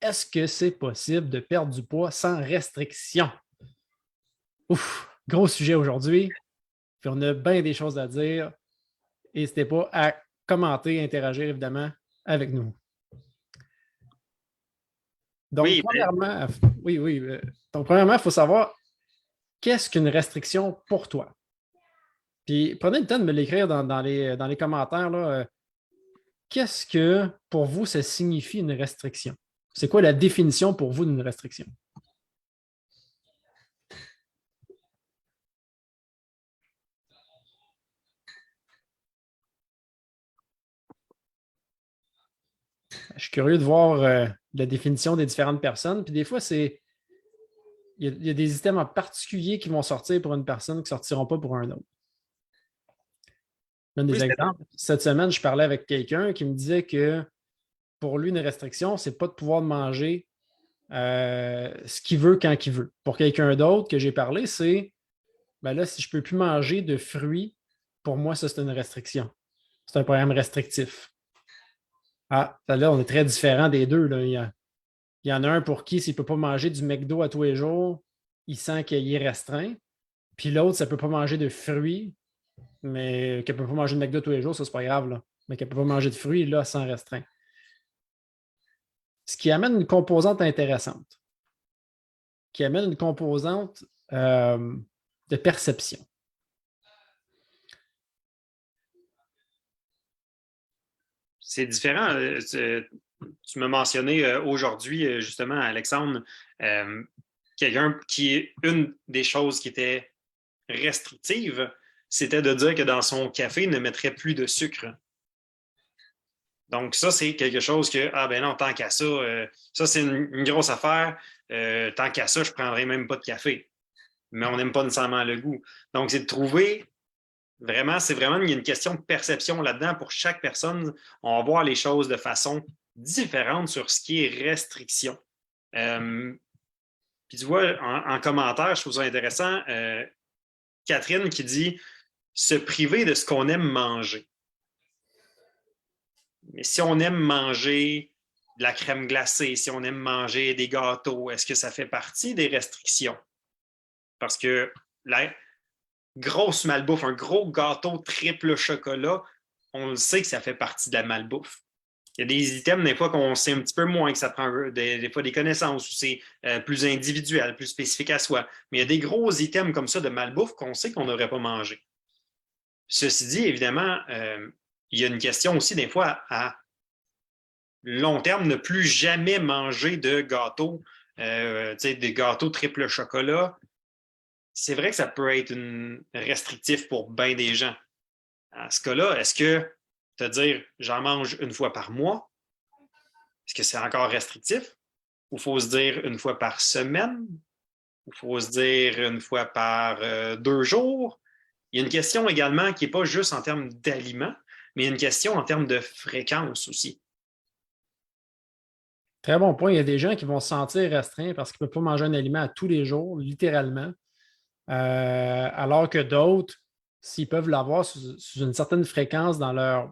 est-ce que c'est possible de perdre du poids sans restriction? Ouf, gros sujet aujourd'hui. Puis on a bien des choses à dire. N'hésitez pas à commenter, interagir évidemment avec nous. Donc, Oui, premièrement, il faut savoir qu'est-ce qu'une restriction pour toi? Puis prenez le temps de me l'écrire dans les commentaires. Là, qu'est-ce que pour vous, ça signifie une restriction? C'est quoi la définition pour vous d'une restriction? Je suis curieux de voir la définition des différentes personnes. Puis des fois, il y a des items en particulier qui vont sortir pour une personne qui ne sortiront pas pour un autre. Je donne des exemples. Cette semaine, je parlais avec quelqu'un qui me disait que pour lui, une restriction, c'est pas de pouvoir manger ce qu'il veut quand il veut. Pour quelqu'un d'autre que j'ai parlé, c'est ben là, si je ne peux plus manger de fruits, pour moi, ça, c'est une restriction. C'est un programme restrictif. Ah, là, on est très différents des deux. Là. Il y en a un pour qui, s'il ne peut pas manger du McDo à tous les jours, il sent qu'il est restreint. Puis l'autre, ça ne peut pas manger de fruits, mais qu'elle ne peut pas manger de McDo tous les jours, ça, c'est pas grave. Là. Mais qu'elle ne peut pas manger de fruits, là, sans restreint. Ce qui amène une composante intéressante, qui amène une composante de perception. C'est différent. Tu m'as mentionné aujourd'hui, justement, Alexandre, quelqu'un qui est une des choses qui était restrictive, c'était de dire que dans son café, il ne mettrait plus de sucre. Donc, ça, c'est quelque chose que, ah ben non, tant qu'à ça, ça, c'est une grosse affaire. Tant qu'à ça, je ne prendrais même pas de café. Mais on n'aime pas nécessairement le goût. Donc, c'est de trouver vraiment, il y a une question de perception là-dedans. Pour chaque personne, on va voir les choses de façon différente sur ce qui est restriction. Puis tu vois, en commentaire, je trouve ça intéressant, Catherine qui dit « se priver de ce qu'on aime manger ». Mais si on aime manger de la crème glacée, si on aime manger des gâteaux, est-ce que ça fait partie des restrictions? Parce que la grosse malbouffe, un gros gâteau triple chocolat, on le sait que ça fait partie de la malbouffe. Il y a des items, des fois, qu'on sait un petit peu moins, que ça prend des fois des connaissances, où c'est plus individuel, plus spécifique à soi. Mais il y a des gros items comme ça de malbouffe qu'on sait qu'on ne devrait pas manger. Ceci dit, évidemment, il y a une question aussi, des fois, à long terme, ne plus jamais manger de gâteaux, des gâteaux triple chocolat. C'est vrai que ça peut être restrictif pour bien des gens. À ce cas-là, est-ce que te dire j'en mange une fois par mois, est-ce que c'est encore restrictif? Ou il faut se dire une fois par semaine? Ou il faut se dire une fois par 2 jours? Il y a une question également qui n'est pas juste en termes d'aliments, mais il y a une question en termes de fréquence aussi. Très bon point. Il y a des gens qui vont se sentir restreints parce qu'ils ne peuvent pas manger un aliment à tous les jours, littéralement. Alors que d'autres, s'ils peuvent l'avoir sous une certaine fréquence dans leur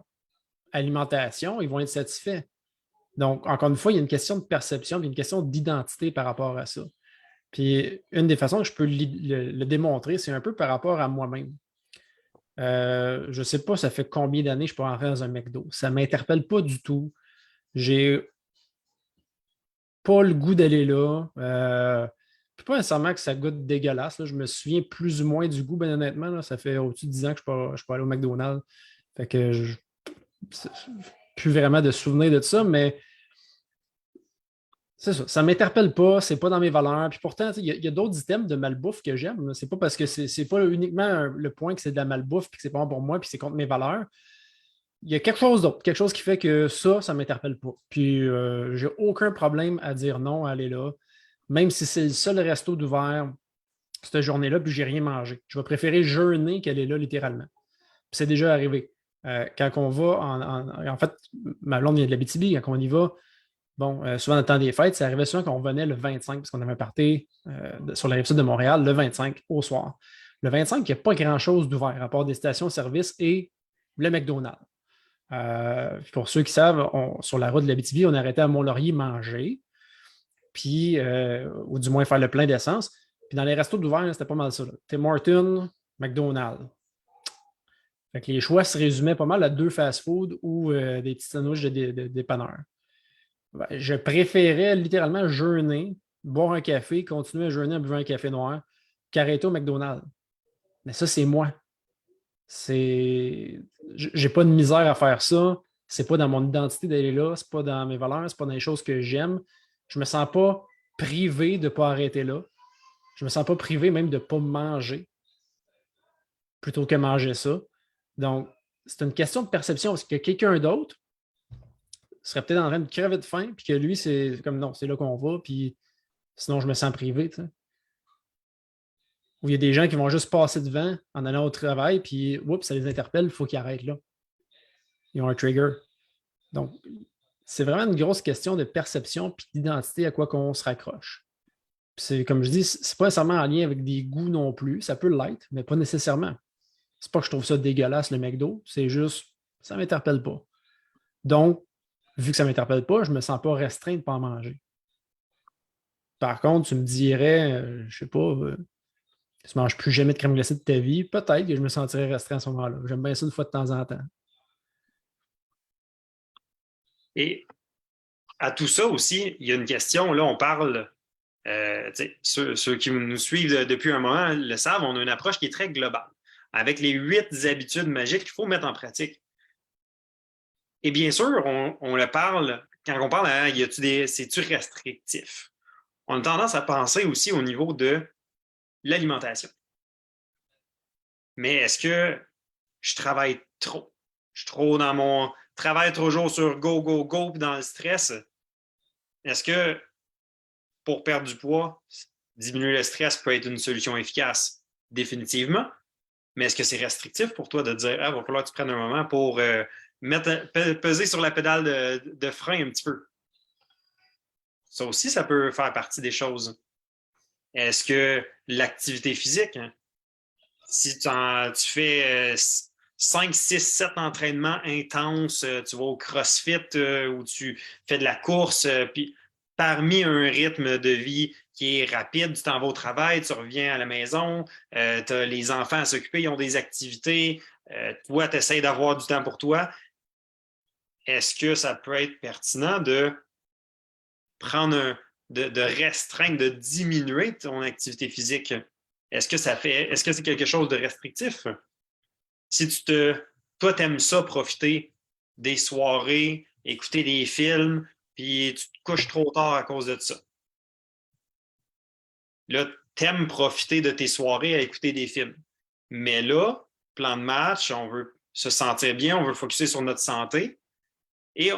alimentation, ils vont être satisfaits. Donc, encore une fois, il y a une question de perception, puis une question d'identité par rapport à ça. Puis, une des façons que je peux le démontrer, c'est un peu par rapport à moi-même. Je ne sais pas, ça fait combien d'années je peux rentrer dans un McDo. Ça ne m'interpelle pas du tout. J'ai pas le goût d'aller là. Pas nécessairement que ça goûte dégueulasse. Là. Je me souviens plus ou moins du goût, bien honnêtement. Là. Ça fait au-dessus de 10 ans que je ne suis pas allé au McDonald's. Fait que je plus vraiment de souvenirs de ça, mais c'est ça. Ça ne m'interpelle pas, c'est pas dans mes valeurs. Puis pourtant, il y a d'autres items de malbouffe que j'aime. C'est pas parce que c'est pas uniquement le point que c'est de la malbouffe puis que c'est pas bon pour moi puis c'est contre mes valeurs. Il y a quelque chose d'autre, quelque chose qui fait que ça ne m'interpelle pas. Puis j'ai aucun problème à dire non, à aller là. Même si c'est le seul resto d'ouvert cette journée-là, puis j'ai rien mangé. Je vais préférer jeûner qu'aller là, littéralement. Puis c'est déjà arrivé. Quand on va, en fait, ma blonde vient de l'Abitibi, quand on y va, bon, souvent dans le temps des fêtes, ça arrivait souvent qu'on venait le 25, parce qu'on avait un party sur la rive-sud de Montréal, le 25 au soir. Le 25, il n'y a pas grand-chose d'ouvert, à part des stations-service et le McDonald's. Pour ceux qui savent, sur la route de l'Abitibi, on arrêtait à Mont-Laurier manger. puis, ou du moins faire le plein d'essence. Puis dans les restos d'ouvert, c'était pas mal ça. Tim Hortons, McDonald's. Fait que les choix se résumaient pas mal à 2 fast-food ou des petits sandwichs de dépanneurs. Ben, je préférais littéralement jeûner, boire un café, continuer à jeûner en buvant un café noir, qu'arrêter au McDonald's. Mais ça, c'est moi. J'ai pas de misère à faire ça. C'est pas dans mon identité d'aller là, c'est pas dans mes valeurs, c'est pas dans les choses que j'aime. Je me sens pas privé de ne pas arrêter là. Je me sens pas privé même de ne pas manger plutôt que manger ça. Donc, c'est une question de perception. Est-ce que quelqu'un d'autre serait peut-être en train de crever de faim, puis que lui, c'est comme non, c'est là qu'on va, puis sinon je me sens privé, tu sais. Ou il y a des gens qui vont juste passer devant en allant au travail, puis oups, ça les interpelle, il faut qu'ils arrêtent là. Ils ont un trigger. Donc, c'est vraiment une grosse question de perception puis d'identité à quoi qu'on se raccroche. Puis c'est comme je dis, c'est pas nécessairement en lien avec des goûts non plus. Ça peut l'être, mais pas nécessairement. C'est pas que je trouve ça dégueulasse, le McDo, c'est juste, ça m'interpelle pas. Donc, vu que ça m'interpelle pas, je me sens pas restreint de pas en manger. Par contre, tu me dirais, je sais pas, tu manges plus jamais de crème glacée de ta vie, peut-être que je me sentirais restreint à ce moment-là. J'aime bien ça une fois de temps en temps. Et à tout ça aussi, il y a une question, là, on parle, ceux qui nous suivent depuis un moment le savent, on a une approche qui est très globale, avec les 8 habitudes magiques qu'il faut mettre en pratique. Et bien sûr, on le parle, quand on parle, hein, c'est-tu restrictif? On a tendance à penser aussi au niveau de l'alimentation. Mais est-ce que je travaille trop? Je suis trop dans mon travail toujours sur go, go, go, puis dans le stress. Est-ce que pour perdre du poids, diminuer le stress peut être une solution efficace? Définitivement. Mais est-ce que c'est restrictif pour toi de dire, il va falloir que tu prennes un moment pour peser sur la pédale de frein un petit peu? Ça aussi, ça peut faire partie des choses. Est-ce que l'activité physique, hein, si tu fais 5, 6, 7 entraînements intenses, tu vas au CrossFit où tu fais de la course, puis parmi un rythme de vie qui est rapide, tu t'en vas au travail, tu reviens à la maison, tu as les enfants à s'occuper, ils ont des activités, toi, tu essaies d'avoir du temps pour toi. Est-ce que ça peut être pertinent de prendre de restreindre, de diminuer ton activité physique? Est-ce que c'est quelque chose de restrictif? Si toi, t'aimes ça, profiter des soirées, écouter des films, puis tu te couches trop tard à cause de ça. Là, t'aimes profiter de tes soirées à écouter des films. Mais là, plan de match, on veut se sentir bien, on veut focuser sur notre santé. Et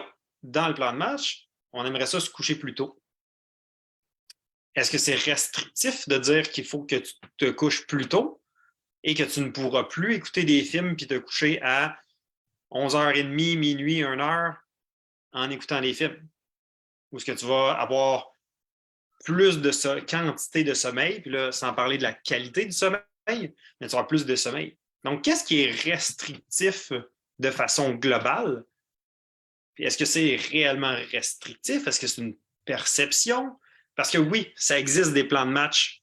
dans le plan de match, on aimerait ça se coucher plus tôt. Est-ce que c'est restrictif de dire qu'il faut que tu te couches plus tôt et que tu ne pourras plus écouter des films puis te coucher à 11h30, minuit, 1h en écoutant des films? Ou est-ce que tu vas avoir plus de quantité de sommeil, puis là, sans parler de la qualité du sommeil, mais tu vas avoir plus de sommeil. Donc, qu'est-ce qui est restrictif de façon globale? Puis est-ce que c'est réellement restrictif? Est-ce que c'est une perception? Parce que oui, ça existe des plans de match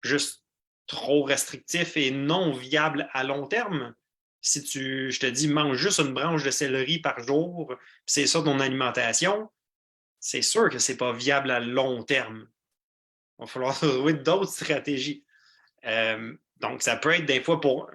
juste trop restrictifs et non viables à long terme. Si je te dis, mange juste une branche de céleri par jour, c'est ça ton alimentation, c'est sûr que ce n'est pas viable à long terme. Il va falloir trouver d'autres stratégies. Donc, ça peut être des fois pour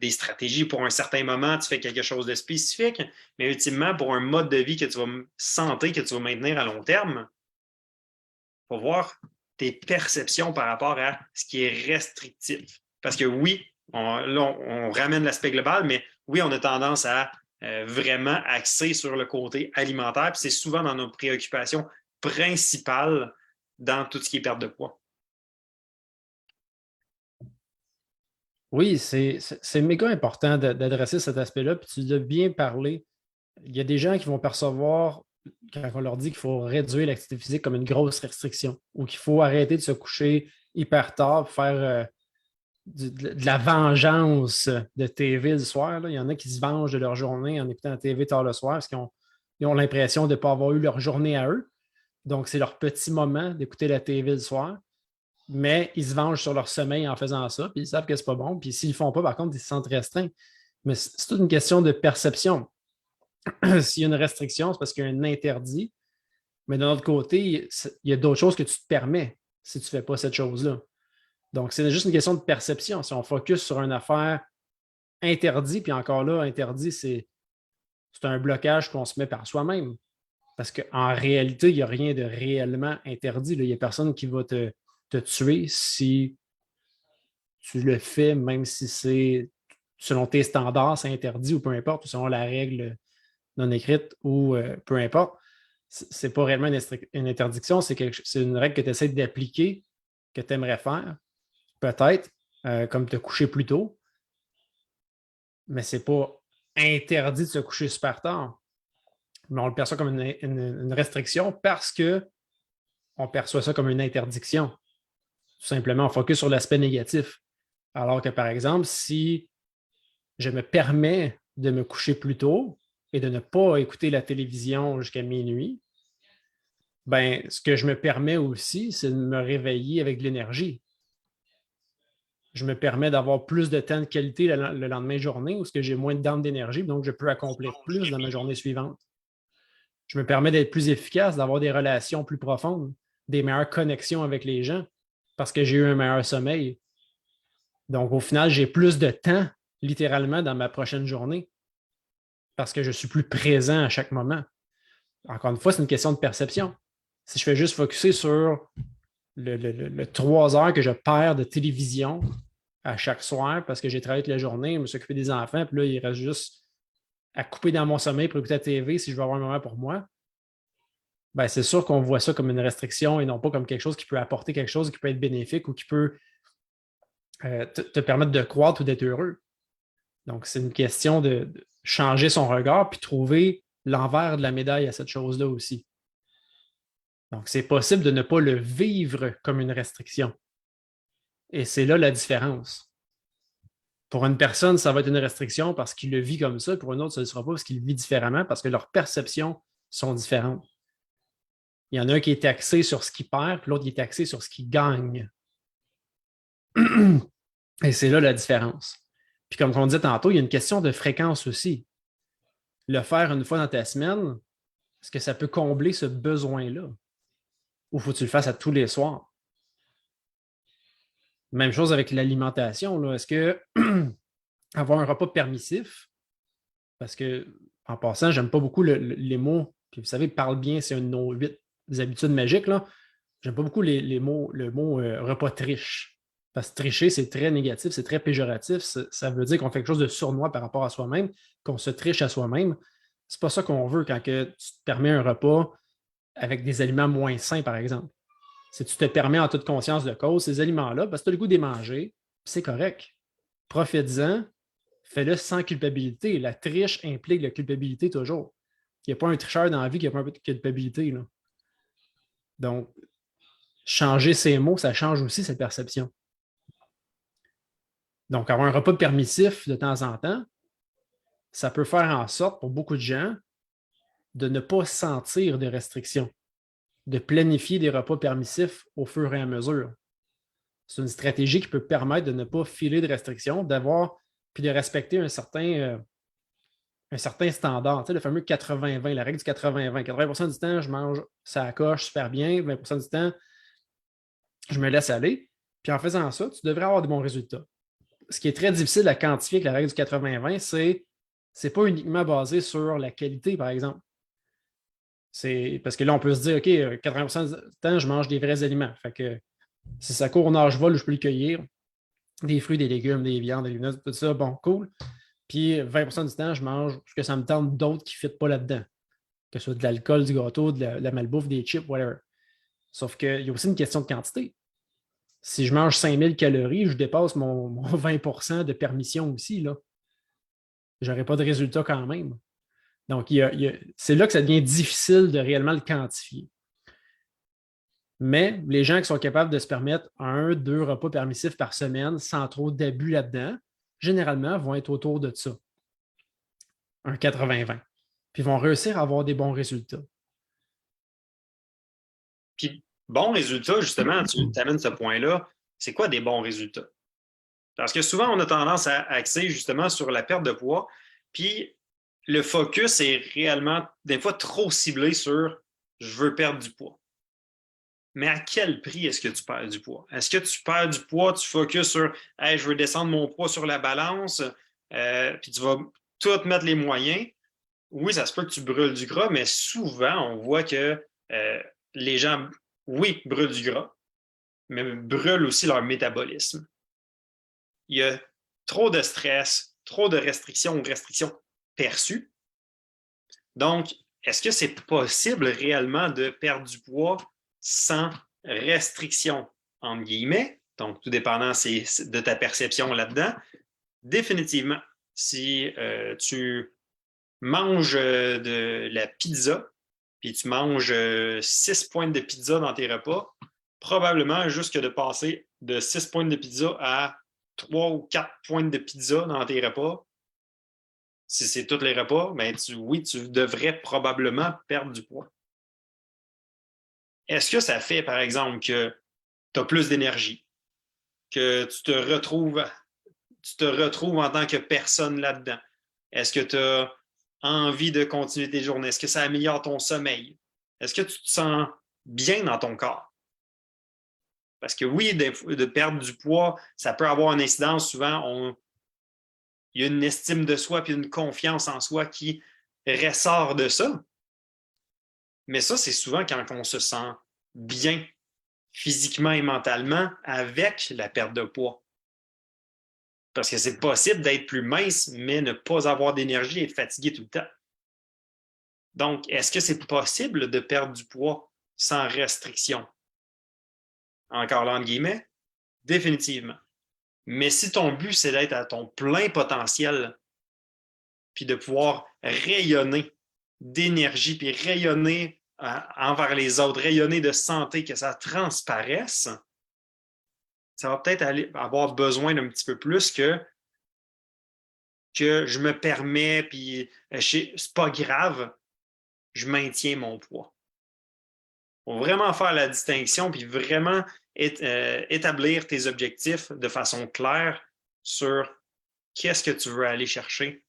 des stratégies pour un certain moment, tu fais quelque chose de spécifique, mais ultimement, pour un mode de vie que tu vas santé, que tu vas maintenir à long terme, il faut voir tes perceptions par rapport à ce qui est restrictif. Parce que oui, on ramène l'aspect global, mais oui, on a tendance à vraiment axer sur le côté alimentaire, puis c'est souvent dans nos préoccupations principales dans tout ce qui est perte de poids. Oui, c'est méga important d'adresser cet aspect-là, puis tu l'as bien parlé. Il y a des gens qui vont percevoir, quand on leur dit qu'il faut réduire l'activité physique comme une grosse restriction, ou qu'il faut arrêter de se coucher hyper tard pour faire de la vengeance de TV le soir. Là. Il y en a qui se vengent de leur journée en écoutant la TV tard le soir parce qu'ils ont l'impression de ne pas avoir eu leur journée à eux. Donc, c'est leur petit moment d'écouter la TV le soir, mais ils se vengent sur leur sommeil en faisant ça, puis ils savent que c'est pas bon. Puis s'ils ne le font pas, par contre, ils se sentent restreints. Mais c'est toute une question de perception. S'il y a une restriction, c'est parce qu'il y a un interdit. Mais d'un autre côté, il y a d'autres choses que tu te permets si tu ne fais pas cette chose-là. Donc, c'est juste une question de perception. Si on focus sur une affaire interdite, puis encore là, interdit, c'est un blocage qu'on se met par soi-même. Parce qu'en réalité, il n'y a rien de réellement interdit. Il n'y a personne qui va te tuer si tu le fais, même si c'est selon tes standards, c'est interdit ou peu importe, ou selon la règle non écrite ou peu importe. Ce n'est pas réellement une interdiction, c'est une règle que tu essaies d'appliquer, que tu aimerais faire, peut-être, comme te coucher plus tôt, mais ce n'est pas interdit de se coucher super tard. Mais on le perçoit comme une restriction parce qu'on perçoit ça comme une interdiction. Tout simplement, on focus sur l'aspect négatif. Alors que, par exemple, si je me permets de me coucher plus tôt et de ne pas écouter la télévision jusqu'à minuit, ben, ce que je me permets aussi, c'est de me réveiller avec de l'énergie. Je me permets d'avoir plus de temps de qualité le lendemain de journée où j'ai moins de dents d'énergie, donc je peux accomplir plus dans ma journée suivante. Je me permets d'être plus efficace, d'avoir des relations plus profondes, des meilleures connexions avec les gens parce que j'ai eu un meilleur sommeil. Donc, au final, j'ai plus de temps, littéralement, dans ma prochaine journée parce que je suis plus présent à chaque moment. Encore une fois, c'est une question de perception. Si je fais juste focusser sur le 3 heures que je perds de télévision à chaque soir parce que j'ai travaillé toute la journée, je me suis occupé des enfants, puis là, il reste juste à couper dans mon sommeil pour écouter la TV si je veux avoir un moment pour moi, ben, c'est sûr qu'on voit ça comme une restriction et non pas comme quelque chose qui peut apporter quelque chose qui peut être bénéfique ou qui peut te permettre de croître ou d'être heureux. Donc, c'est une question de changer son regard puis trouver l'envers de la médaille à cette chose-là aussi. Donc, c'est possible de ne pas le vivre comme une restriction. Et c'est là la différence. Pour une personne, ça va être une restriction parce qu'il le vit comme ça. Pour une autre, ça ne le sera pas parce qu'il le vit différemment, parce que leurs perceptions sont différentes. Il y en a un qui est axé sur ce qu'il perd, puis l'autre qui est axé sur ce qu'il gagne. Et c'est là la différence. Puis comme on disait tantôt, il y a une question de fréquence aussi. Le faire une fois dans ta semaine, est-ce que ça peut combler ce besoin-là? Ou faut que tu le fasses à tous les soirs? Même chose avec l'alimentation. Est-ce que avoir un repas permissif, parce que en passant, j'aime pas beaucoup les mots, puis vous savez, parle bien, c'est une de nos 8 habitudes magiques. Là. J'aime pas beaucoup le mot repas triche. Parce que tricher, c'est très négatif, c'est très péjoratif. Ça veut dire qu'on fait quelque chose de sournois par rapport à soi-même, qu'on se triche à soi-même. C'est pas ça qu'on veut quand que tu te permets un repas avec des aliments moins sains, par exemple. Si tu te permets en toute conscience de cause ces aliments-là, parce que tu as le goût de les manger, c'est correct. Profites-en, fais-le sans culpabilité. La triche implique la culpabilité toujours. Il n'y a pas un tricheur dans la vie qui n'a pas un peu de culpabilité. Là. Donc, changer ces mots, ça change aussi cette perception. Donc, avoir un repas permissif de temps en temps, ça peut faire en sorte pour beaucoup de gens de ne pas sentir de restrictions, de planifier des repas permissifs au fur et à mesure. C'est une stratégie qui peut permettre de ne pas filer de restrictions, d'avoir puis de respecter un certain standard. Tu sais, le fameux 80-20, la règle du 80-20. 80% du temps, je mange ça coche super bien. 20% du temps, je me laisse aller. Puis en faisant ça, tu devrais avoir de bons résultats. Ce qui est très difficile à quantifier avec la règle du 80-20, c'est pas uniquement basé sur la qualité, par exemple. C'est parce que là, on peut se dire, OK, 80% du temps, je mange des vrais aliments. Fait que si ça court au nage-vol, je peux le cueillir. Des fruits, des légumes, des viandes, des lunettes, tout ça, bon, cool. Puis 20% du temps, je mange ce que ça me tente d'autres qui ne fitent pas là-dedans. Que ce soit de l'alcool, du gâteau, de la malbouffe, des chips, whatever. Sauf qu'il y a aussi une question de quantité. Si je mange 5000 calories, je dépasse mon 20% de permission aussi. Là. Je n'aurai pas de résultat quand même. Donc, c'est là que ça devient difficile de réellement le quantifier. Mais les gens qui sont capables de se permettre 1, 2 repas permissifs par semaine sans trop d'abus là-dedans, généralement, vont être autour de ça. Un 80-20. Puis vont réussir à avoir des bons résultats. Puis, bons résultats, justement, tu amènes ce point-là. C'est quoi des bons résultats? Parce que souvent, on a tendance à axer justement sur la perte de poids, puis le focus est réellement, des fois, trop ciblé sur je veux perdre du poids. Mais à quel prix est-ce que tu perds du poids? Est-ce que tu perds du poids, tu focuses sur hey, je veux descendre mon poids sur la balance, puis tu vas tout mettre les moyens? Oui, ça se peut que tu brûles du gras, mais souvent, on voit que les gens, oui, brûlent du gras, mais brûlent aussi leur métabolisme. Il y a trop de stress, trop de restrictions ou restrictions perçues. Donc, est-ce que c'est possible réellement de perdre du poids sans restriction, entre guillemets? Donc, tout dépendant de ta perception là-dedans. Définitivement, si tu manges de la pizza, puis tu manges 6 pointes de pizza dans tes repas, probablement juste que de passer de 6 pointes de pizza à 3 ou 4 pointes de pizza dans tes repas, si c'est tous les repas, ben oui, tu devrais probablement perdre du poids. Est-ce que ça fait, par exemple, que tu as plus d'énergie, que tu te retrouves en tant que personne là-dedans? Est-ce que tu as envie de continuer tes journées? Est-ce que ça améliore ton sommeil? Est-ce que tu te sens bien dans ton corps? Parce que oui, de perdre du poids, ça peut avoir une incidence. Souvent, il y a une estime de soi puis une confiance en soi qui ressort de ça. Mais ça, c'est souvent quand on se sent bien physiquement et mentalement avec la perte de poids. Parce que c'est possible d'être plus mince, mais ne pas avoir d'énergie et être fatigué tout le temps. Donc, est-ce que c'est possible de perdre du poids sans restriction? Encore là, entre guillemets, définitivement. Mais si ton but, c'est d'être à ton plein potentiel, puis de pouvoir rayonner d'énergie, puis rayonner envers les autres, rayonner de santé, que ça transparaisse, ça va peut-être avoir besoin d'un petit peu plus que je me permets, puis c'est pas grave, je maintiens mon poids. Il faut vraiment faire la distinction, puis vraiment établir tes objectifs de façon claire sur qu'est-ce que tu veux aller chercher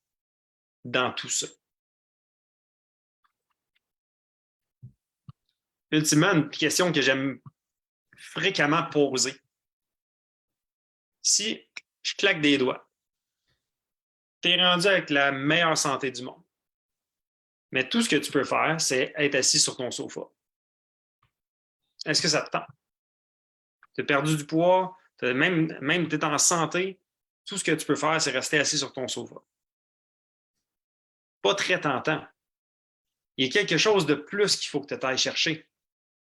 dans tout ça. Ultimement, une question que j'aime fréquemment poser. Si je claque des doigts, tu es rendu avec la meilleure santé du monde. Mais tout ce que tu peux faire, c'est être assis sur ton sofa. Est-ce que ça te tente? Tu as perdu du poids, même tu es en santé, tout ce que tu peux faire, c'est rester assis sur ton sofa. Pas très tentant. Il y a quelque chose de plus qu'il faut que tu ailles chercher.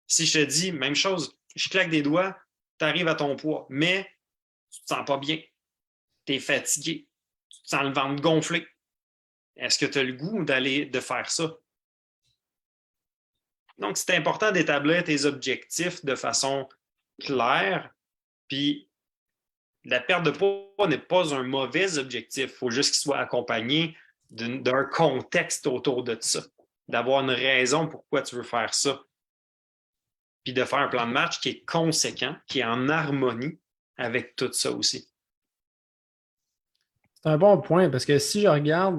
Si je te dis, même chose, je claque des doigts, tu arrives à ton poids, mais tu ne te sens pas bien, tu es fatigué, tu te sens le ventre gonflé. Est-ce que tu as le goût de faire ça? Donc, c'est important d'établir tes objectifs de façon claire. Puis, la perte de poids n'est pas un mauvais objectif. Il faut juste qu'il soit accompagné d'un contexte autour de ça, d'avoir une raison pourquoi tu veux faire ça. Puis de faire un plan de match qui est conséquent, qui est en harmonie avec tout ça aussi. C'est un bon point parce que si je regarde,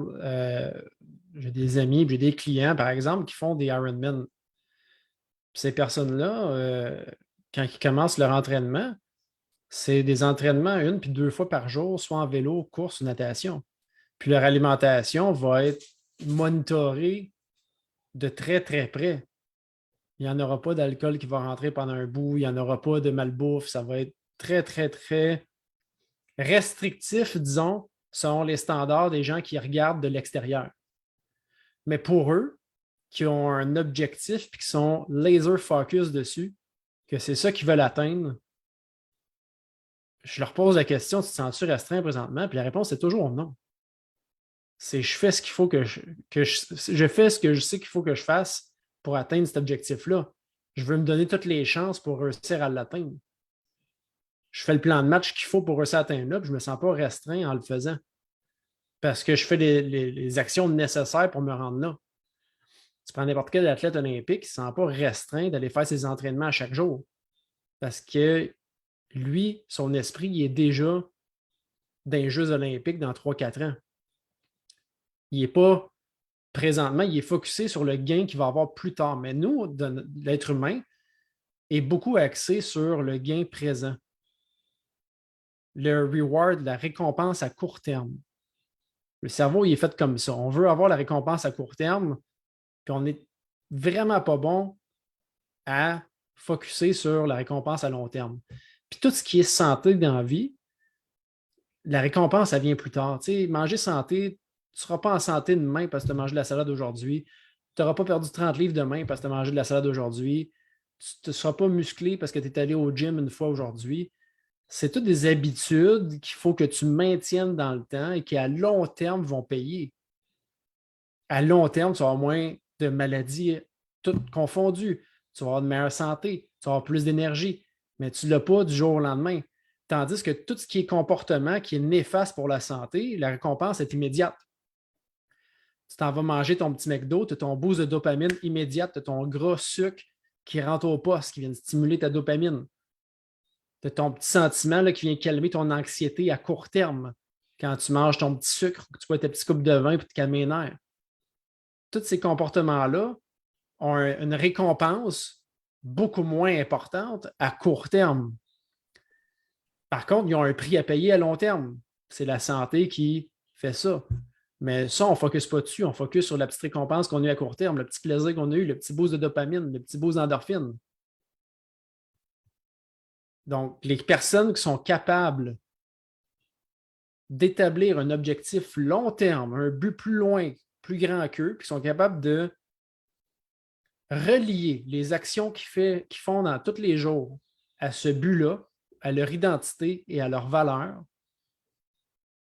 j'ai des amis, j'ai des clients, par exemple, qui font des Ironman. Ces personnes-là, quand ils commencent leur entraînement, c'est des entraînements 1 puis 2 fois par jour, soit en vélo, course ou natation. Puis leur alimentation va être monitorée de très, très près. Il n'y en aura pas d'alcool qui va rentrer pendant un bout, il n'y en aura pas de malbouffe. Ça va être très, très, très restrictif, disons, selon les standards des gens qui regardent de l'extérieur. Mais pour eux, qui ont un objectif et qui sont laser focus dessus, que c'est ça qu'ils veulent atteindre, je leur pose la question, tu te sens-tu restreint présentement? Puis la réponse est toujours non. C'est je fais ce qu'il faut je fais ce que je sais qu'il faut que je fasse pour atteindre cet objectif-là. Je veux me donner toutes les chances pour réussir à l'atteindre. Je fais le plan de match qu'il faut pour réussir à atteindre là, puis je ne me sens pas restreint en le faisant. Parce que je fais les actions nécessaires pour me rendre là. Tu prends n'importe quel athlète olympique, il ne se sent pas restreint d'aller faire ses entraînements à chaque jour. Parce que lui, son esprit, il est déjà dans les Jeux olympiques dans 3-4 ans. Il n'est pas présentement, il est focusé sur le gain qu'il va avoir plus tard. Mais nous, l'être humain, est beaucoup axé sur le gain présent. Le reward, la récompense à court terme. Le cerveau, il est fait comme ça. On veut avoir la récompense à court terme, puis on n'est vraiment pas bon à focusser sur la récompense à long terme. Puis tout ce qui est santé dans la vie, la récompense, ça vient plus tard. Tu sais, manger santé, tu ne seras pas en santé demain parce que tu as mangé de la salade aujourd'hui. Tu n'auras pas perdu 30 livres demain parce que tu as mangé de la salade aujourd'hui. Tu ne seras pas musclé parce que tu es allé au gym une fois aujourd'hui. C'est toutes des habitudes qu'il faut que tu maintiennes dans le temps et qui, à long terme, vont payer. À long terme, tu vas avoir moins de maladies toutes confondues. Tu vas avoir de meilleure santé, tu vas avoir plus d'énergie, mais tu ne l'as pas du jour au lendemain. Tandis que tout ce qui est comportement qui est néfaste pour la santé, la récompense est immédiate. Tu t'en vas manger ton petit McDo, tu as ton boost de dopamine immédiate, tu as ton gras sucre qui rentre au poste, qui vient stimuler ta dopamine. Tu as ton petit sentiment là, qui vient calmer ton anxiété à court terme quand tu manges ton petit sucre, que tu bois ta petite coupe de vin pour te calmer les nerfs. Tous ces comportements-là ont une récompense beaucoup moins importante à court terme. Par contre, ils ont un prix à payer à long terme. C'est la santé qui fait ça. Mais ça, on ne focus pas dessus. On focus sur la petite récompense qu'on a eu à court terme, le petit plaisir qu'on a eu, le petit boost de dopamine, le petit boost d'endorphine. Donc, les personnes qui sont capables d'établir un objectif long terme, un but plus loin, plus grand qu'eux, puis qui sont capables de relier les actions qu'ils font dans tous les jours à ce but-là, à leur identité et à leur valeur,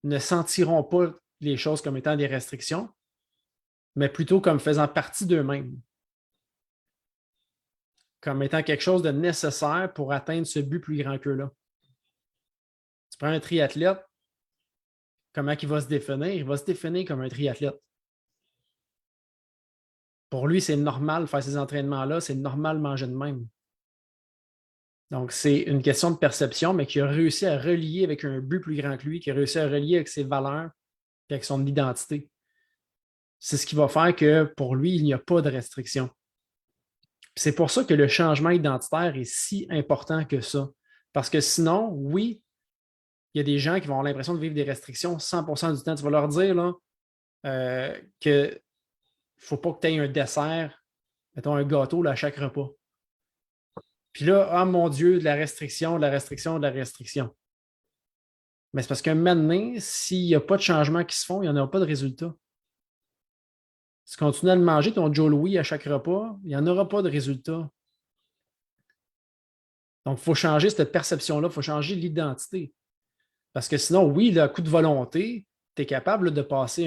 ne sentiront pas les choses comme étant des restrictions, mais plutôt comme faisant partie d'eux-mêmes, comme étant quelque chose de nécessaire pour atteindre ce but plus grand qu'eux-là. Tu prends un triathlète, comment il va se définir? Il va se définir comme un triathlète. Pour lui, c'est normal de faire ces entraînements-là, c'est normal de manger de même. Donc, c'est une question de perception, mais qui a réussi à relier avec un but plus grand que lui, qui a réussi à relier avec ses valeurs et avec son identité. C'est ce qui va faire que pour lui, il n'y a pas de restriction. C'est pour ça que le changement identitaire est si important que ça. Parce que sinon, oui, il y a des gens qui vont avoir l'impression de vivre des restrictions 100% du temps. Tu vas leur dire là, qu'il ne faut pas que tu aies un dessert, mettons un gâteau là, à chaque repas. Puis là, ah mon Dieu, de la restriction, de la restriction, de la restriction. Mais c'est parce qu'un moment donné, s'il n'y a pas de changements qui se font, il n'y en aura pas de résultat. Si tu continues à le manger, ton Joe Louis à chaque repas, il n'y en aura pas de résultat. Donc, il faut changer cette perception-là, il faut changer l'identité. Parce que sinon, oui, le coup de volonté, tu es capable de passer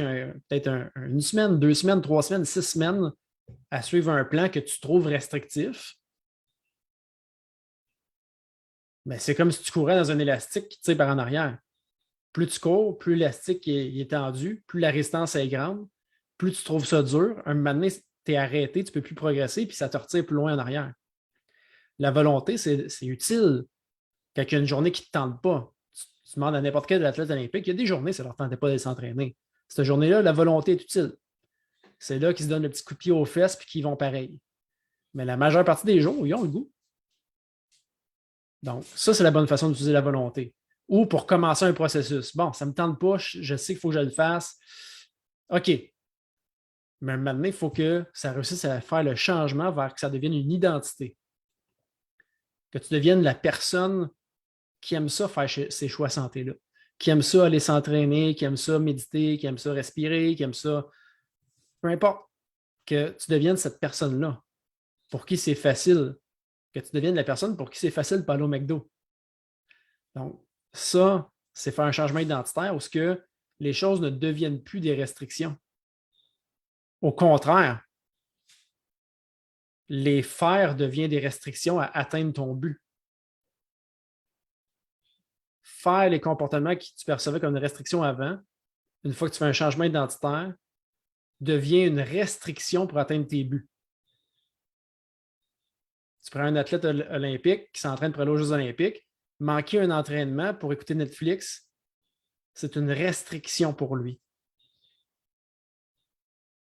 peut-être une semaine, 2 semaines, 3 semaines, 6 semaines à suivre un plan que tu trouves restrictif. Mais c'est comme si tu courais dans un élastique qui tire par en arrière. Plus tu cours, plus l'élastique est tendu, plus la résistance est grande, plus tu trouves ça dur. Un moment donné, tu es arrêté, tu ne peux plus progresser, puis ça te retire plus loin en arrière. La volonté, c'est utile quand il y a une journée qui ne te tente pas. Tu demandes à n'importe quel athlète olympique, il y a des journées, ça ne leur tentait pas de s'entraîner. Cette journée-là, la volonté est utile. C'est là qu'ils se donnent le petit coup de pied aux fesses puis qu'ils vont pareil. Mais la majeure partie des jours, ils ont le goût. Donc, ça, c'est la bonne façon d'utiliser la volonté. Ou pour commencer un processus. Bon, ça ne me tente pas, je sais qu'il faut que je le fasse. OK. Mais maintenant, il faut que ça réussisse à faire le changement vers que ça devienne une identité. Que tu deviennes la personne qui aime ça faire ses choix santé-là, qui aime ça aller s'entraîner, qui aime ça méditer, qui aime ça respirer, qui aime ça. Peu importe, que tu deviennes cette personne-là, pour qui c'est facile, que tu deviennes la personne pour qui c'est facile de parler au McDo. Donc, ça, c'est faire un changement identitaire où ce que les choses ne deviennent plus des restrictions. Au contraire, les faire devient des restrictions à atteindre ton but. Faire les comportements que tu percevais comme une restriction avant, une fois que tu fais un changement identitaire, devient une restriction pour atteindre tes buts. Tu prends un athlète olympique qui s'entraîne pour aller aux Jeux olympiques, manquer un entraînement pour écouter Netflix, c'est une restriction pour lui.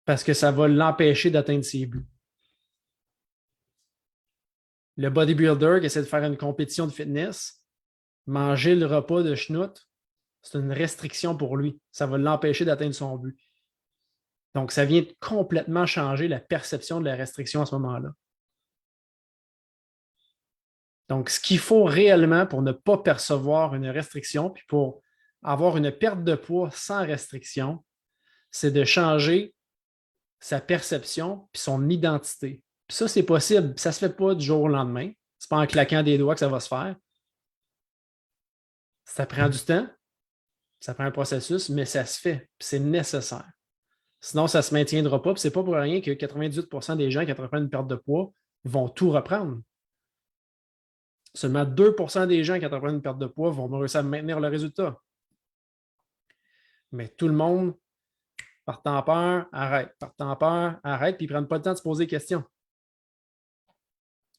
Parce que ça va l'empêcher d'atteindre ses buts. Le bodybuilder qui essaie de faire une compétition de fitness, manger le repas de schnout, c'est une restriction pour lui. Ça va l'empêcher d'atteindre son but. Donc, ça vient complètement changer la perception de la restriction à ce moment-là. Donc, ce qu'il faut réellement pour ne pas percevoir une restriction, puis pour avoir une perte de poids sans restriction, c'est de changer sa perception puis son identité. Puis ça, c'est possible. Ça ne se fait pas du jour au lendemain. Ce n'est pas en claquant des doigts que ça va se faire. Ça prend du temps, ça prend un processus, mais ça se fait, puis c'est nécessaire. Sinon, ça ne se maintiendra pas. Ce n'est pas pour rien que 98% des gens qui entreprennent une perte de poids vont tout reprendre. Seulement 2% des gens qui entreprennent une perte de poids vont réussir à maintenir le résultat. Mais tout le monde, partant en peur, arrête. Partant en peur, arrête, puis ils ne prennent pas le temps de se poser des questions.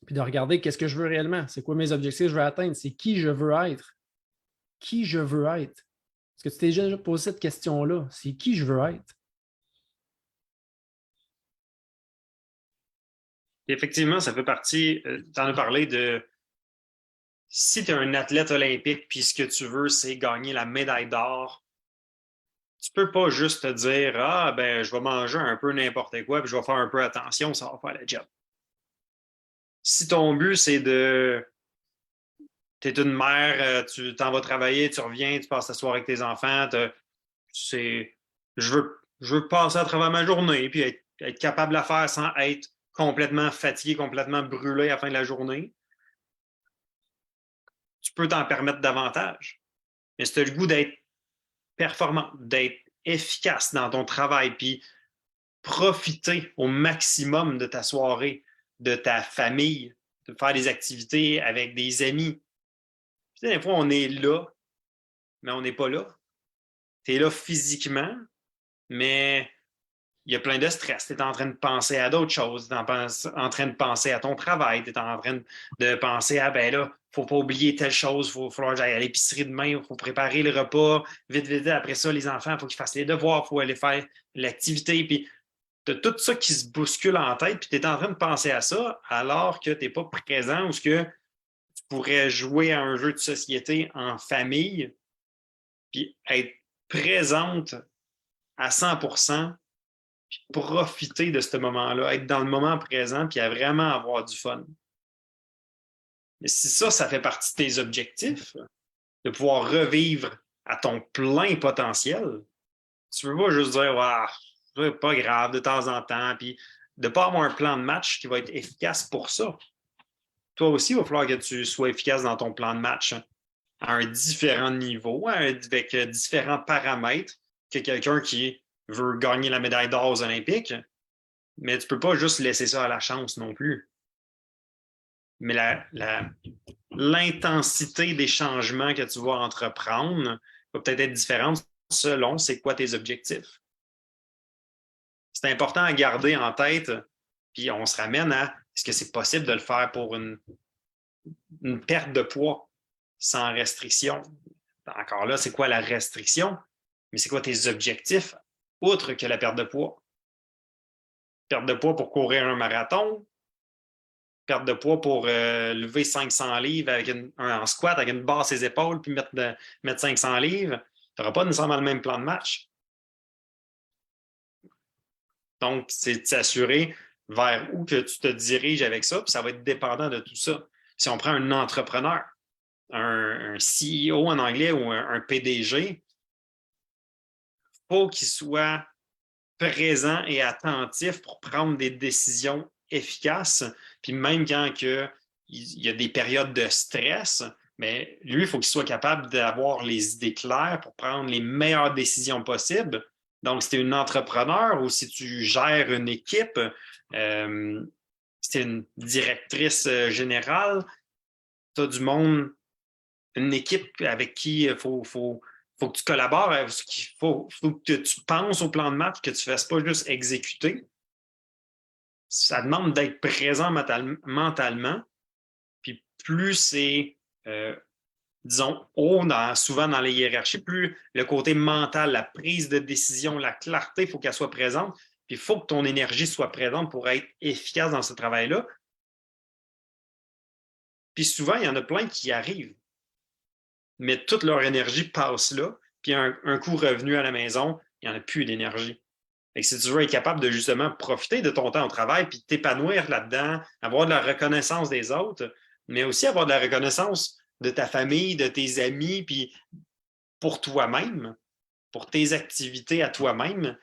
Puis de regarder qu'est-ce que je veux réellement. C'est quoi mes objectifs que je veux atteindre? C'est qui je veux être? Qui je veux être? Est-ce que tu t'es déjà posé cette question-là? C'est qui je veux être? Effectivement, ça fait partie, tu en as parlé de si tu es un athlète olympique puis ce que tu veux, c'est gagner la médaille d'or, tu peux pas juste te dire ah ben je vais manger un peu n'importe quoi puis je vais faire un peu attention, ça va faire le job. Si ton but c'est de tu es une mère, tu t'en vas travailler, tu reviens, tu passes ta soirée avec tes enfants, c'est je veux passer à travers ma journée puis être capable de la faire sans être complètement fatigué, complètement brûlé à la fin de la journée. Tu peux t'en permettre davantage. Mais si tu as le goût d'être performant, d'être efficace dans ton travail, puis profiter au maximum de ta soirée, de ta famille, de faire des activités avec des amis. Puis, des fois, on est là, mais on n'est pas là. Tu es là physiquement, mais il y a plein de stress. Tu es en train de penser à d'autres choses. Tu es en train de penser à ton travail. Tu es en train de penser à, ben là, il ne faut pas oublier telle chose. Il va falloir que j'aille à l'épicerie demain. Il faut préparer le repas. Vite, vite, après ça, les enfants, il faut qu'ils fassent les devoirs. Il faut aller faire l'activité. Puis tu as tout ça qui se bouscule en tête. Puis tu es en train de penser à ça alors que tu n'es pas présent ou que tu pourrais jouer à un jeu de société en famille puis être présente à 100%, puis profiter de ce moment-là, être dans le moment présent, puis à vraiment avoir du fun. Mais si ça fait partie de tes objectifs, de pouvoir revivre à ton plein potentiel, tu ne peux pas juste dire ah, c'est pas grave de temps en temps, puis de ne pas avoir un plan de match qui va être efficace pour ça. Toi aussi, il va falloir que tu sois efficace dans ton plan de match à un différent niveau, avec différents paramètres que quelqu'un qui veut gagner la médaille d'or aux Olympiques. Mais tu ne peux pas juste laisser ça à la chance non plus. Mais l'intensité des changements que tu vas entreprendre va peut-être être différente selon c'est quoi tes objectifs. C'est important à garder en tête, puis on se ramène à est-ce que c'est possible de le faire pour une perte de poids sans restriction? Encore là, c'est quoi la restriction? Mais c'est quoi tes objectifs outre que la perte de poids? Perte de poids pour courir un marathon, perte de poids pour lever 500 livres avec en squat, avec une barre à ses épaules, puis mettre 500 livres, tu n'auras pas nécessairement le même plan de match. Donc, c'est de s'assurer vers où que tu te diriges avec ça, puis ça va être dépendant de tout ça. Si on prend un entrepreneur, un CEO en anglais ou un PDG, il faut qu'il soit présent et attentif pour prendre des décisions efficaces. Puis même quand il y a des périodes de stress, mais lui, il faut qu'il soit capable d'avoir les idées claires pour prendre les meilleures décisions possibles. Donc, si tu es un entrepreneur ou si tu gères une équipe, si tu es une directrice générale, tu as du monde, une équipe avec qui il faut faut que tu collabores, faut que tu penses au plan de match, que tu ne fasses pas juste exécuter. Ça demande d'être présent mentalement. Puis plus c'est, disons, haut, souvent dans les hiérarchies, plus le côté mental, la prise de décision, la clarté, il faut qu'elle soit présente. Puis il faut que ton énergie soit présente pour être efficace dans ce travail-là. Puis souvent, il y en a plein qui arrivent, mais toute leur énergie passe là. Puis un coup revenu à la maison, il n'y en a plus d'énergie. Et si tu veux être capable de justement profiter de ton temps au travail, puis t'épanouir là-dedans, avoir de la reconnaissance des autres, mais aussi avoir de la reconnaissance de ta famille, de tes amis, puis pour toi-même, pour tes activités à toi-même,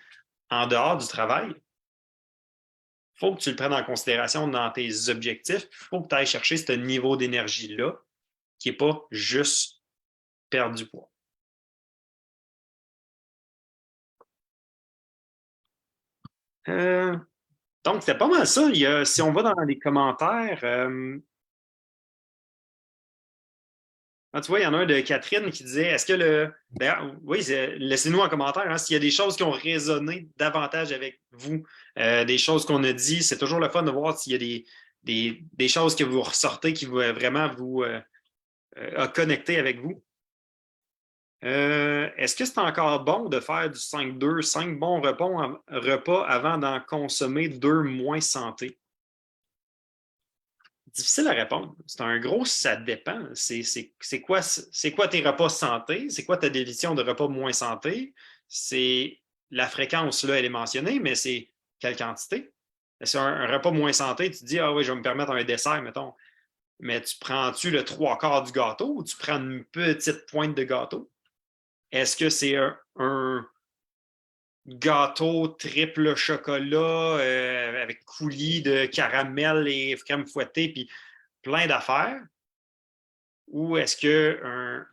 en dehors du travail, il faut que tu le prennes en considération dans tes objectifs. Il faut que tu ailles chercher ce niveau d'énergie-là qui n'est pas juste perdre du poids. Donc, c'est pas mal ça. Si on va dans les commentaires, tu vois, il y en a un de Catherine qui disait est-ce que le. D'ailleurs, oui, laissez-nous en commentaire hein, s'il y a des choses qui ont résonné davantage avec vous, des choses qu'on a dit. C'est toujours le fun de voir s'il y a des choses que vous ressortez qui vont vraiment vous connecter avec vous. Est-ce que c'est encore bon de faire du 5-2, 5 bons repas avant d'en consommer 2 moins santé? Difficile à répondre. C'est un gros ça dépend. C'est quoi tes repas santé? C'est quoi ta définition de repas moins santé? C'est la fréquence, là, elle est mentionnée, mais c'est quelle quantité? C'est un repas moins santé, tu te dis, ah oui, je vais me permettre un dessert, mettons. Mais tu prends-tu le 3/4 du gâteau ou tu prends une petite pointe de gâteau? Est-ce que c'est un gâteau triple chocolat avec coulis de caramel et crème fouettée, puis plein d'affaires? Ou est-ce que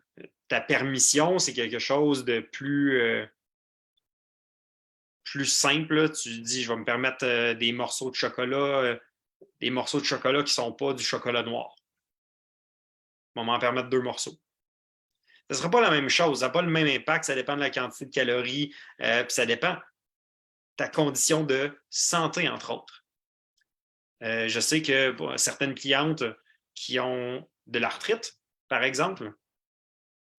ta permission, c'est quelque chose de plus simple? Là? Tu dis, je vais me permettre des morceaux de chocolat qui ne sont pas du chocolat noir. Je vais m'en permettre 2 morceaux. Ce ne sera pas la même chose, ça n'a pas le même impact, ça dépend de la quantité de calories, puis ça dépend de ta condition de santé, entre autres. Je sais que certaines clientes qui ont de l'arthrite, par exemple,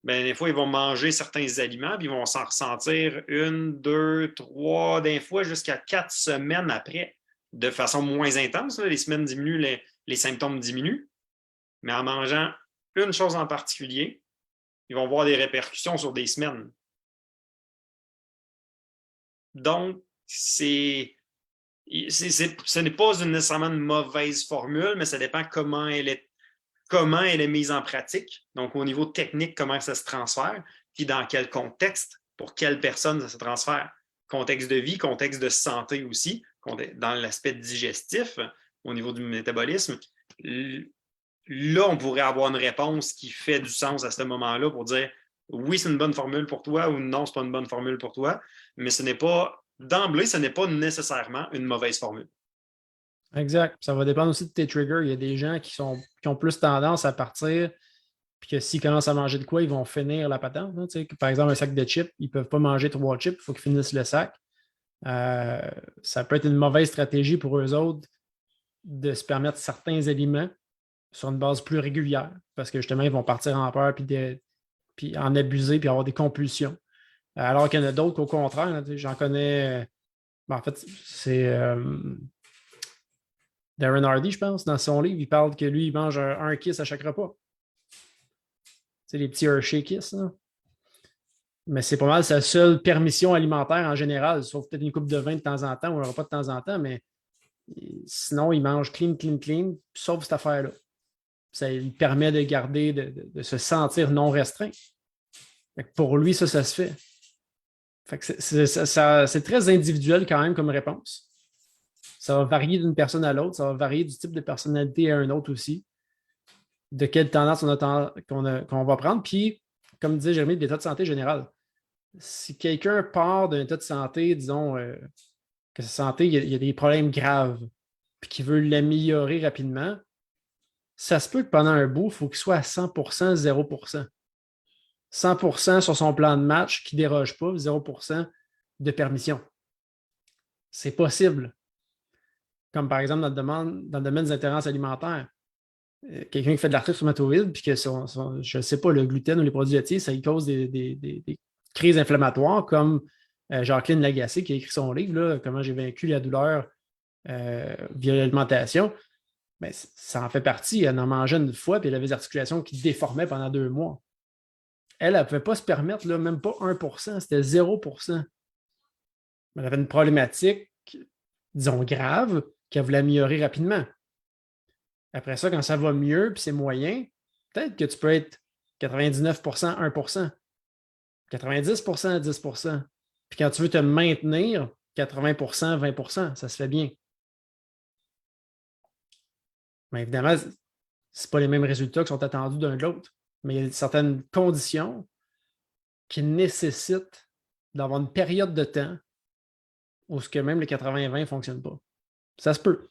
ben, des fois, ils vont manger certains aliments, puis ils vont s'en ressentir 1, 2, 3, des fois jusqu'à 4 semaines après, de façon moins intense. Là, les semaines diminuent, les symptômes diminuent, mais en mangeant une chose en particulier, ils vont voir des répercussions sur des semaines. Donc, ce n'est pas nécessairement une mauvaise formule, mais ça dépend comment elle est mise en pratique. Donc, au niveau technique, comment ça se transfère, puis dans quel contexte, pour quelle personne ça se transfère. Contexte de vie, contexte de santé aussi, dans l'aspect digestif, au niveau du métabolisme. Là, on pourrait avoir une réponse qui fait du sens à ce moment-là pour dire oui, c'est une bonne formule pour toi ou non, c'est pas une bonne formule pour toi, mais d'emblée, ce n'est pas nécessairement une mauvaise formule. Exact. Ça va dépendre aussi de tes triggers. Il y a des gens qui ont plus tendance à partir, puis que s'ils commencent à manger de quoi, ils vont finir la patente. Hein, par exemple, un sac de chips, ils ne peuvent pas manger 3 chips, il faut qu'ils finissent le sac. Ça peut être une mauvaise stratégie pour eux autres de se permettre certains aliments sur une base plus régulière, parce que justement, ils vont partir en peur, puis en abuser, puis avoir des compulsions. Alors qu'il y en a d'autres qu'au contraire, j'en connais. En fait, c'est Darren Hardy, je pense, dans son livre, il parle que lui, il mange un kiss à chaque repas. C'est les petits Hershey Kiss. Là. Mais c'est pas mal sa seule permission alimentaire en général, sauf peut-être une coupe de vin de temps en temps ou un repas de temps en temps, mais sinon, il mange clean, clean, clean, sauf cette affaire-là. Ça lui permet de garder, de se sentir non restreint. Pour lui, ça se fait. C'est très individuel quand même comme réponse. Ça va varier d'une personne à l'autre, ça va varier du type de personnalité à un autre aussi, de quelle tendance qu'on va prendre. Puis, comme disait Jérémy, de l'état de santé général. Si quelqu'un part d'un état de santé, disons, que sa santé, il y a des problèmes graves, puis qu'il veut l'améliorer rapidement, ça se peut que pendant un bout, il faut qu'il soit à 100%, 0%. 100% sur son plan de match qui ne déroge pas, 0% de permission. C'est possible. Comme par exemple dans le domaine des intolérances alimentaires. Quelqu'un qui fait de l'arthrite rhumatoïde, puis que je ne sais pas, le gluten ou les produits laitiers, ça lui cause des crises inflammatoires, comme Jacqueline Lagacé qui a écrit son livre, là, Comment j'ai vaincu la douleur via l'alimentation. Ben, ça en fait partie. Elle en mangeait une fois, puis elle avait des articulations qui déformaient pendant 2 mois. Elle ne pouvait pas se permettre, là, même pas 1%, c'était 0%. Elle avait une problématique, disons, grave, qu'elle voulait améliorer rapidement. Après ça, quand ça va mieux, puis c'est moyen, peut-être que tu peux être 99%, 1%, 90%, 10%. Puis quand tu veux te maintenir, 80%, 20%, ça se fait bien. Mais évidemment, ce pas les mêmes résultats qui sont attendus d'un de l'autre. Mais il y a certaines conditions qui nécessitent d'avoir une période de temps où ce que même le 80-20 ne fonctionne pas. Ça se peut.